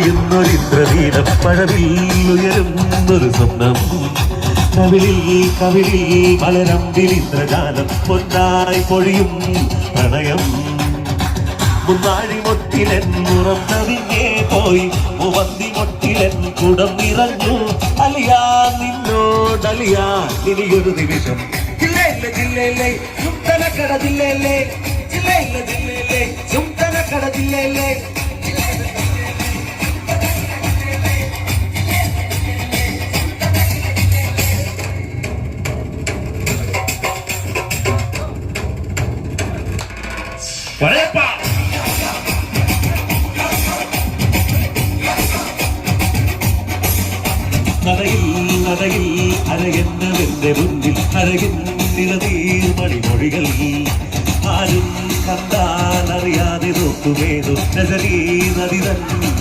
ഇന്ദ്രനീലം പഴവില്ലുയരുന്നൊരു സ്വപ്നം കവിളിൽ കവിളിൽ മലരമ്പിൽ ഇന്ദ്രജാലം പൊന്നായി പൊഴിയും പ്രണയം മുന്നാഴി മൊട്ടിലൻ മുറം നവിഞ്ഞേ പോയി മുവന്തി മൊട്ടിലൻ കുടം നിറഞ്ഞു അലിയാ നിന്നോടലിയാ ഇനിയൊരു നിമിഷം ജില്ലയിലെ ജില്ലയിലെ ചുംതനക്കട ജില്ലയിലെ ജില്ലയിലെ ജില്ലയിലെ ചുംതനക്കട ജില്ലയിലെ നടയിൽ അരയെന്നവന്റെ മുന്നിൽ അരകിന്നിളനീർമണിമൊഴികൾ ആരും കണ്ടാൽ അറിയാതെ നോക്കുമേതു നദീ നദി തന്നെ